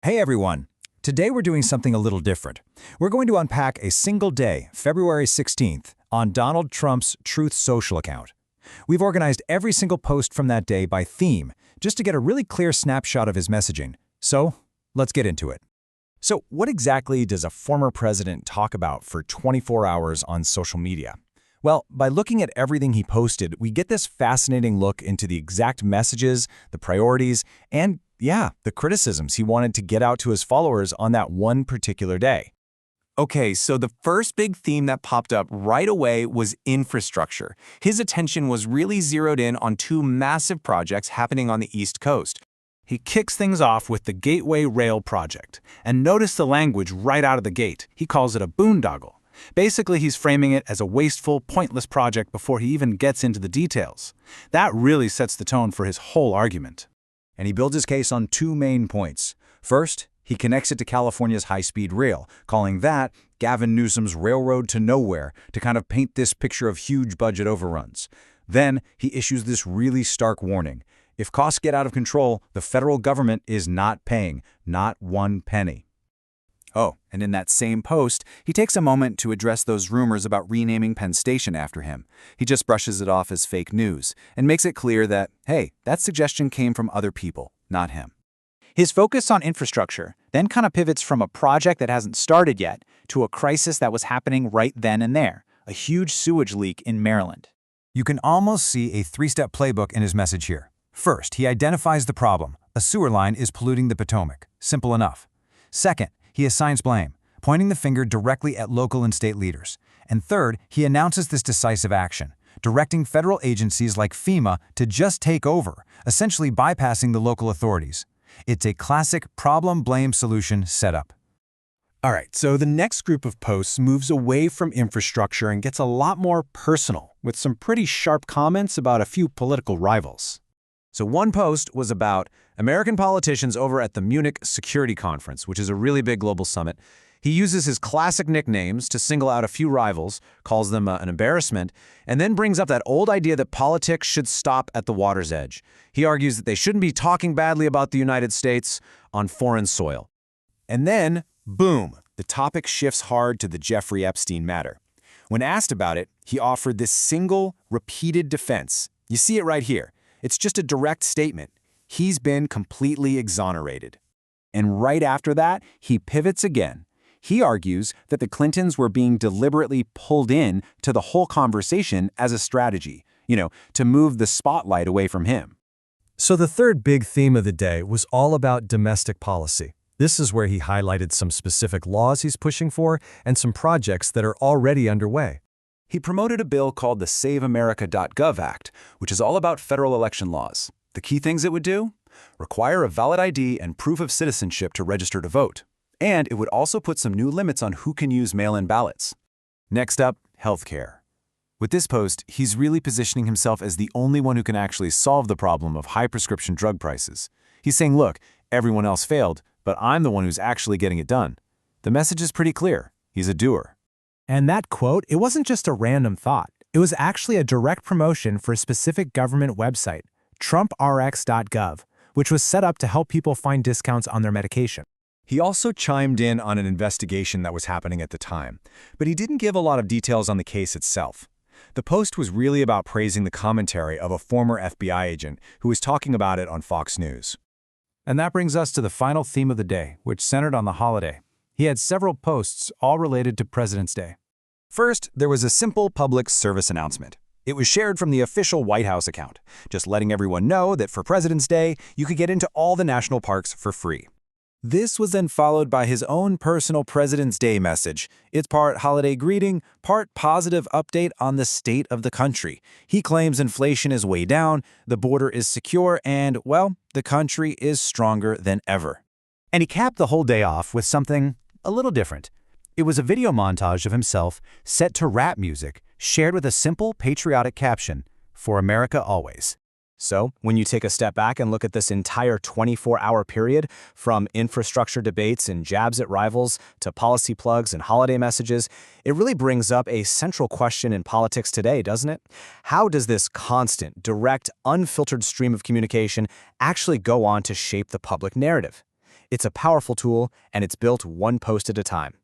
Hey everyone! Today we're doing something a little different. We're going to unpack a single day, February 16th, on Donald Trump's Truth Social account. We've organized every single post from that day by theme, just to get a really clear snapshot of his messaging. So, let's get into it. So, what exactly does a former president talk about for 24 hours on social media? Well, by looking at everything he posted, we get this fascinating look into the exact messages, the priorities, and the criticisms he wanted to get out to his followers on that one particular day. Okay, so the first big theme that popped up right away was infrastructure. His attention was really zeroed in on two massive projects happening on the East Coast. He kicks things off with the Gateway Rail Project. And notice the language right out of the gate. He calls it a boondoggle. Basically, he's framing it as a wasteful, pointless project before he even gets into the details. That really sets the tone for his whole argument. And he builds his case on two main points. First, he connects it to California's high-speed rail, calling that Gavin Newsom's railroad to nowhere to kind of paint this picture of huge budget overruns. Then, he issues this really stark warning. If costs get out of control, the federal government is not paying, not one penny. Oh, and in that same post, he takes a moment to address those rumors about renaming Penn Station after him. He just brushes it off as fake news and makes it clear that, hey, that suggestion came from other people, not him. His focus on infrastructure then kind of pivots from a project that hasn't started yet to a crisis that was happening right then and there, a huge sewage leak in Maryland. You can almost see a three-step playbook in his message here. First, he identifies the problem. A sewer line is polluting the Potomac. Simple enough. Second, he assigns blame, pointing the finger directly at local and state leaders. And third, he announces this decisive action, directing federal agencies like FEMA to just take over, essentially bypassing the local authorities. It's a classic problem-blame-solution setup. All right, so the next group of posts moves away from infrastructure and gets a lot more personal, with some pretty sharp comments about a few political rivals. So one post was about American politicians over at the Munich Security Conference, which is a really big global summit. He uses his classic nicknames to single out a few rivals, calls them an embarrassment, and then brings up that old idea that politics should stop at the water's edge. He argues that they shouldn't be talking badly about the United States on foreign soil. And then, boom, the topic shifts hard to the Jeffrey Epstein matter. When asked about it, he offered this single, repeated defense. You see it right here. It's just a direct statement. He's been completely exonerated. And right after that, he pivots again. He argues that the Clintons were being deliberately pulled in to the whole conversation as a strategy, to move the spotlight away from him. So the third big theme of the day was all about domestic policy. This is where he highlighted some specific laws he's pushing for and some projects that are already underway. He promoted a bill called the SaveAmerica.gov Act, which is all about federal election laws. The key things it would do? Require a valid ID and proof of citizenship to register to vote. And it would also put some new limits on who can use mail-in ballots. Next up, healthcare. With this post, he's really positioning himself as the only one who can actually solve the problem of high prescription drug prices. He's saying, look, everyone else failed, but I'm the one who's actually getting it done. The message is pretty clear. He's a doer. And that quote, it wasn't just a random thought. It was actually a direct promotion for a specific government website, trumprx.gov, which was set up to help people find discounts on their medication. He also chimed in on an investigation that was happening at the time, but he didn't give a lot of details on the case itself. The post was really about praising the commentary of a former FBI agent who was talking about it on Fox News. And that brings us to the final theme of the day, which centered on the holiday. He had several posts, all related to President's Day. First, there was a simple public service announcement. It was shared from the official White House account, just letting everyone know that for President's Day, you could get into all the national parks for free. This was then followed by his own personal President's Day message. It's part holiday greeting, part positive update on the state of the country. He claims inflation is way down, the border is secure, and, well, the country is stronger than ever. And he capped the whole day off with something a little different. It was a video montage of himself set to rap music, shared with a simple patriotic caption, "For America Always." So, when you take a step back and look at this entire 24-hour period, from infrastructure debates and jabs at rivals to policy plugs and holiday messages, it really brings up a central question in politics today, doesn't it? How does this constant, direct, unfiltered stream of communication actually go on to shape the public narrative? It's a powerful tool, and it's built one post at a time.